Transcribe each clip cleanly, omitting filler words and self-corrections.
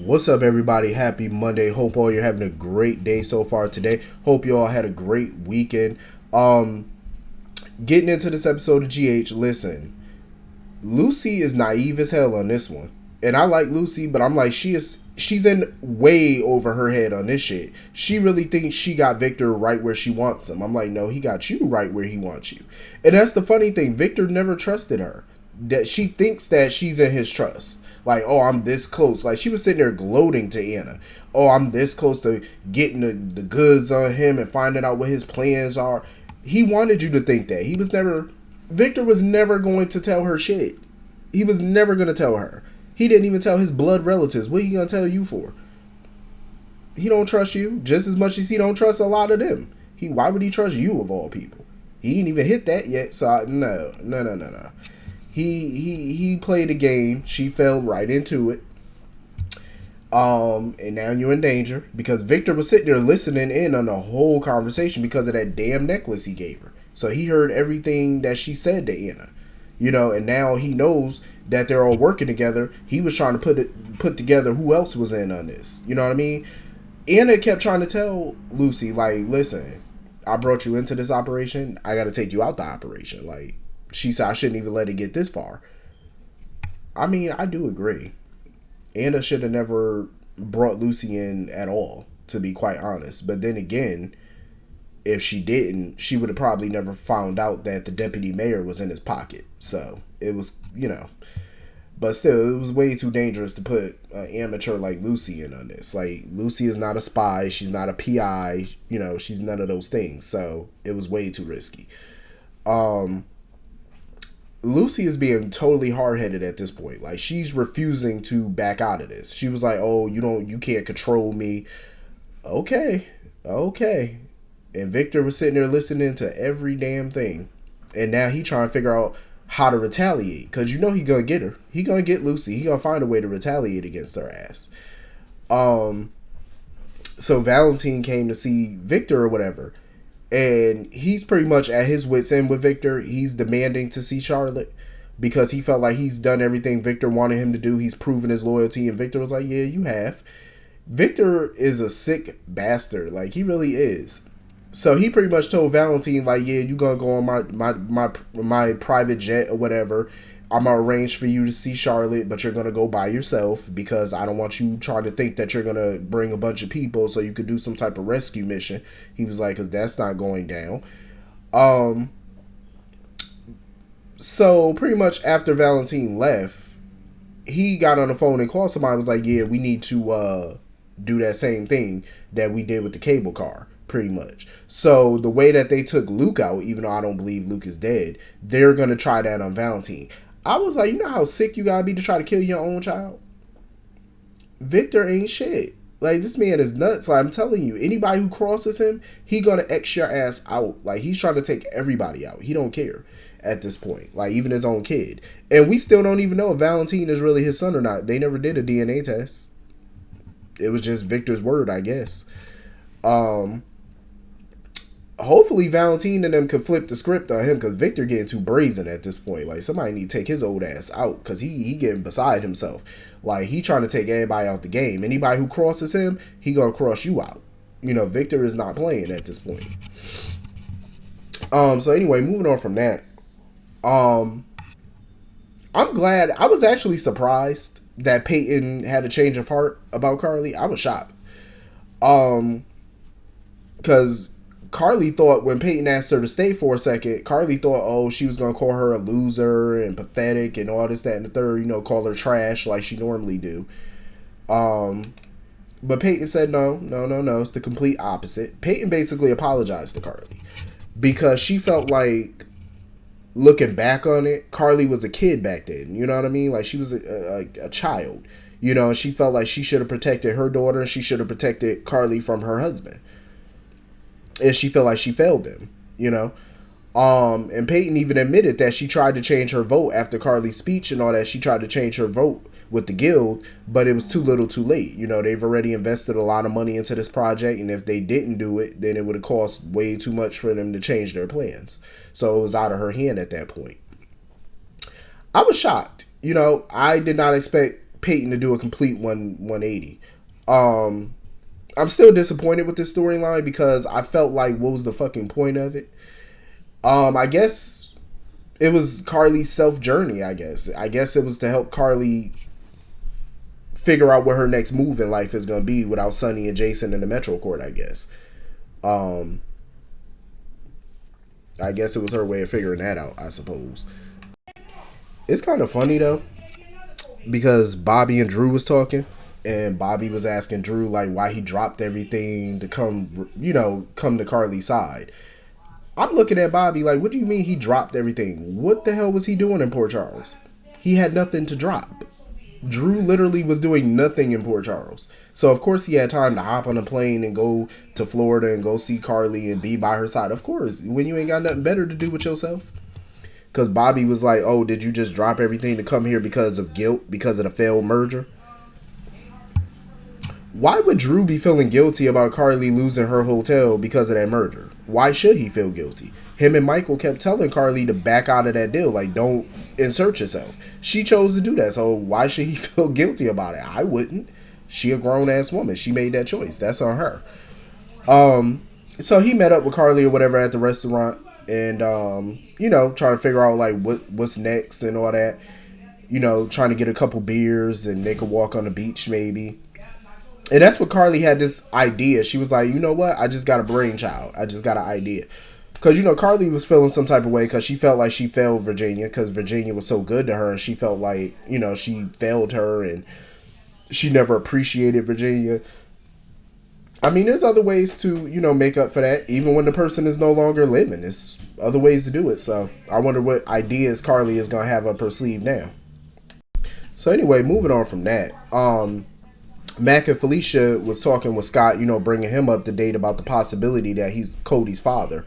What's up, everybody? Happy Monday. Hope all you're having a great day so far today. Hope you all had a great weekend. Um, Getting into this episode of GH, listen, Lucy is naive as hell on this one. And I like Lucy, but I'm like, she's in way over her head on this shit. She really thinks she got Victor right where she wants him. I'm like, no, he got you right where he wants you. And that's the funny thing. Victor never trusted her. That she thinks that she's in his trust. Like, oh, I'm this close. Like, she was sitting there gloating to Anna. Oh, I'm this close to getting the goods on him and finding out what his plans are. He wanted you to think that. Victor was never going to tell her shit. He was never going to tell her. He didn't even tell his blood relatives. What he going to tell you for? He don't trust you just as much as he don't trust a lot of them. Why would he trust you of all people? He ain't even hit that yet. So no. He played a game. She fell right into it. And now you're in danger because Victor was sitting there listening in on the whole conversation because of that damn necklace he gave her. So he heard everything that she said to Anna, and now he knows that they're all working together. He was trying to put together who else was in on this. You know what I mean? Anna kept trying to tell Lucy, like, listen, I brought you into this operation. I got to take you out the operation. Like, she said I shouldn't even let it get this far. I mean, I do agree. Anna should have never brought Lucy in at all, to be quite honest. But then again, if she didn't, she would have probably never found out that the deputy mayor was in his pocket. So it was, but still, it was way too dangerous to put an amateur like Lucy in on this. Like, Lucy is not a spy. She's not a PI. She's none of those things. So it was way too risky. Lucy is being totally hard-headed at this point. Like, she's refusing to back out of this. She was like, oh, you can't control me. Okay. And Victor was sitting there listening to every damn thing. And now he trying to figure out how to retaliate. Because he gonna get her. He gonna get Lucy. He gonna find a way to retaliate against her ass. So Valentine came to see Victor or whatever. And he's pretty much at his wit's end with Victor. He's demanding to see Charlotte because he felt like he's done everything Victor wanted him to do. He's proven his loyalty. And Victor was like, yeah, you have. Victor is a sick bastard. Like, he really is. So he pretty much told Valentine, like, yeah, you gonna go on my private jet or whatever. I'm gonna arrange for you to see Charlotte, but you're gonna go by yourself because I don't want you trying to think that you're gonna bring a bunch of people so you could do some type of rescue mission. He was like, because that's not going down. So pretty much after Valentine left, he got on the phone and called somebody. Was like, yeah, we need to do that same thing that we did with the cable car. Pretty much. So the way that they took Luke out, even though I don't believe Luke is dead, they're gonna try that on Valentine. I was like, you know how sick you gotta be to try to kill your own child? Victor ain't shit. Like, this man is nuts. Like, I'm telling you, anybody who crosses him, he gonna X your ass out. Like, he's trying to take everybody out. He don't care at this point. Like, even his own kid. And we still don't even know if Valentine is really his son or not. They never did a DNA test. It was just Victor's word, I guess. Hopefully Valentine and them could flip the script on him because Victor getting too brazen at this point. Like, somebody need to take his old ass out because he getting beside himself. Like, he trying to take everybody out the game. Anybody who crosses him, he gonna cross you out. Victor is not playing at this point. So anyway, moving on from that. I'm glad. I was actually surprised that Peyton had a change of heart about Carly. I was shocked. Because Carly thought when Peyton asked her to stay for a second, Carly thought, oh, she was going to call her a loser and pathetic and all this, that, and the third, call her trash like she normally do. But Peyton said, no, it's the complete opposite. Peyton basically apologized to Carly because she felt like, looking back on it, Carly was a kid back then. You know what I mean? Like, she was a child. And she felt like she should have protected her daughter and she should have protected Carly from her husband. And she felt like she failed him, And Peyton even admitted that she tried to change her vote after Carly's speech and all that. She tried to change her vote with the guild, but it was too little too late. They've already invested a lot of money into this project, and if they didn't do it, then it would have cost way too much for them to change their plans. So it was out of her hand at that point. I was shocked. I did not expect Peyton to do a complete 180. I'm still disappointed with this storyline because I felt like, what was the fucking point of it? I guess it was Carly's self journey. I guess it was to help Carly figure out what her next move in life is going to be without Sonny and Jason in the Metro Court. Um, I guess it was her way of figuring that out, I suppose. It's kind of funny though, because Bobby and Drew was talking, and Bobby was asking Drew like why he dropped everything to come to Carly's side. I'm looking at Bobby like, what do you mean he dropped everything? What the hell was he doing in Port Charles? He had nothing to drop. Drew literally was doing nothing in Port Charles. So of course he had time to hop on a plane and go to Florida and go see Carly and be by her side. Of course, when you ain't got nothing better to do with yourself. Because Bobby was like, oh, did you just drop everything to come here because of guilt, because of the failed merger? Why would Drew be feeling guilty about Carly losing her hotel because of that merger? Why should he feel guilty? Him and Michael kept telling Carly to back out of that deal. Like, don't insert yourself. She chose to do that, so why should he feel guilty about it? I wouldn't. She a grown-ass woman. She made that choice. That's on her. So he met up with Carly or whatever at the restaurant and, trying to figure out, like, what's next and all that. Trying to get a couple beers and they could walk on the beach maybe. And that's what Carly had this idea. She was like, you know what? I just got a brainchild. I just got an idea. Because, Carly was feeling some type of way because she felt like she failed Virginia because Virginia was so good to her. And she felt like, she failed her and she never appreciated Virginia. I mean, there's other ways to, make up for that. Even when the person is no longer living. There's other ways to do it. So I wonder what ideas Carly is going to have up her sleeve now. So anyway, moving on from that. Mac and Felicia was talking with Scott, bringing him up to date about the possibility that he's Cody's father.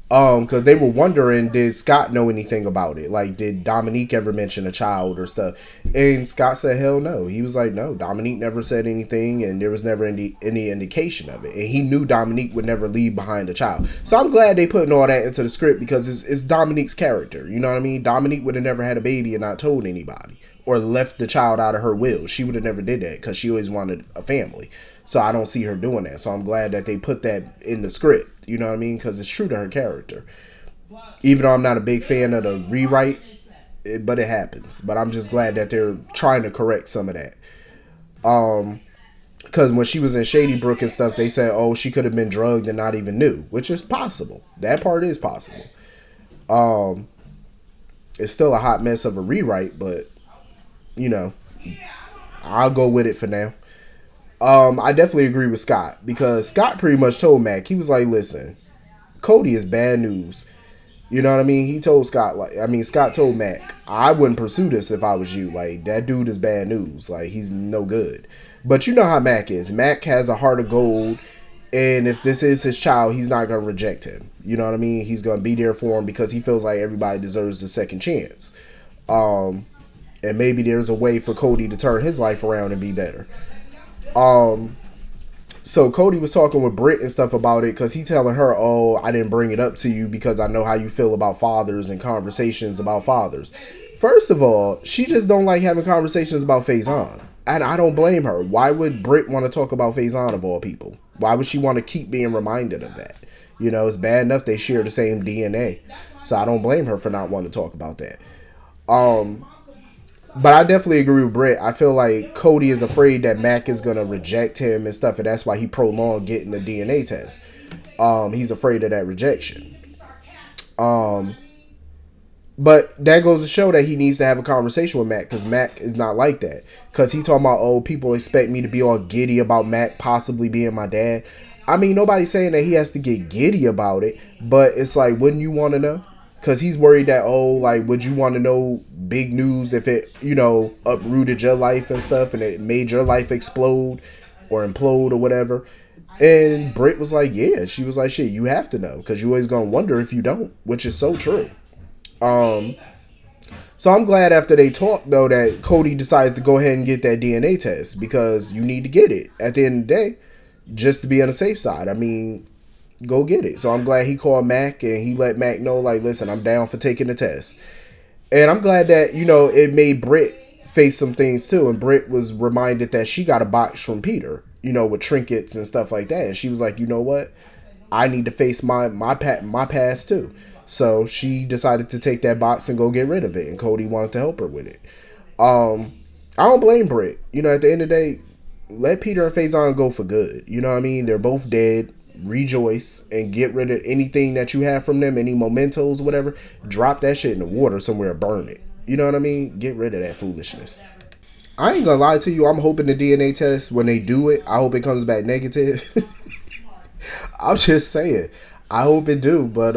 Because they were wondering, did Scott know anything about it? Like, did Dominique ever mention a child or stuff? And Scott said, hell no. He was like, no, Dominique never said anything, and there was never any indication of it. And he knew Dominique would never leave behind a child. So I'm glad they putting all that into the script because it's Dominique's character. You know what I mean? Dominique would have never had a baby and not told anybody or left the child out of her will. She would have never did that because she always wanted a family. So I don't see her doing that. So I'm glad that they put that in the script. You know what I mean? Because it's true to her character. Even though I'm not a big fan of the rewrite, but it happens. But I'm just glad that they're trying to correct some of that. Because when she was in Shady Brook and stuff, they said, oh, she could have been drugged and not even knew. Which is possible. That part is possible. It's still a hot mess of a rewrite, but, I'll go with it for now. I definitely agree with Scott because Scott pretty much told Mac, he was like, listen, Cody is bad news. You know what I mean? He told Scott, Scott told Mac, I wouldn't pursue this if I was you. Like, that dude is bad news. Like, he's no good. But you know how Mac is. Mac has a heart of gold. And if this is his child, he's not going to reject him. You know what I mean? He's going to be there for him because he feels like everybody deserves a second chance. And maybe there's a way for Cody to turn his life around and be better. So Cody was talking with Britt and stuff about it because he telling her, oh, I didn't bring it up to you because I know how you feel about fathers and conversations about fathers. First of all, she just don't like having conversations about Faison. And I don't blame her. Why would Britt want to talk about Faison of all people? Why would she want to keep being reminded of that? It's bad enough they share the same DNA. So I don't blame her for not wanting to talk about that. But I definitely agree with Britt. I feel like Cody is afraid that Mac is going to reject him and stuff, and that's why he prolonged getting the DNA test. He's afraid of that rejection. But that goes to show that he needs to have a conversation with Mac because Mac is not like that. Because he talking about, oh, people expect me to be all giddy about Mac possibly being my dad. I mean, nobody's saying that he has to get giddy about it, but it's like, wouldn't you want to know? Because he's worried that, oh, like, would you want to know big news if it, uprooted your life and stuff and it made your life explode or implode or whatever? And Britt was like, yeah. She was like, shit, you have to know because you're always going to wonder if you don't, which is so true. So I'm glad after they talked, though, that Cody decided to go ahead and get that DNA test because you need to get it at the end of the day just to be on the safe side. I mean, go get it. So I'm glad he called Mac and he let Mac know, like, listen, I'm down for taking the test. And I'm glad that, it made Britt face some things too. And Britt was reminded that she got a box from Peter, with trinkets and stuff like that. And she was like, you know what? I need to face my past too. So she decided to take that box and go get rid of it. And Cody wanted to help her with it. I don't blame Britt. At the end of the day, let Peter and Faison go for good. You know what I mean? They're both dead. Rejoice and get rid of anything that you have from them, any mementos, whatever. Drop that shit in the water somewhere, burn it. You know what I mean? Get rid of that foolishness. I ain't gonna lie to you. I'm hoping the DNA test, when they do it, I hope it comes back negative. I'm just saying. I hope it do, but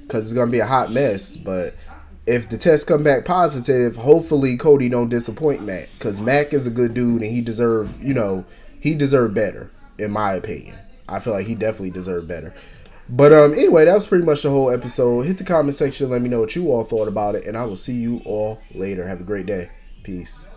because it's gonna be a hot mess. But if the test come back positive, hopefully Cody don't disappoint Mac, because Mac is a good dude and he deserved better, in my opinion. I feel like he definitely deserved better. But anyway, that was pretty much the whole episode. Hit the comment section, let me know what you all thought about it, and I will see you all later. Have a great day. Peace.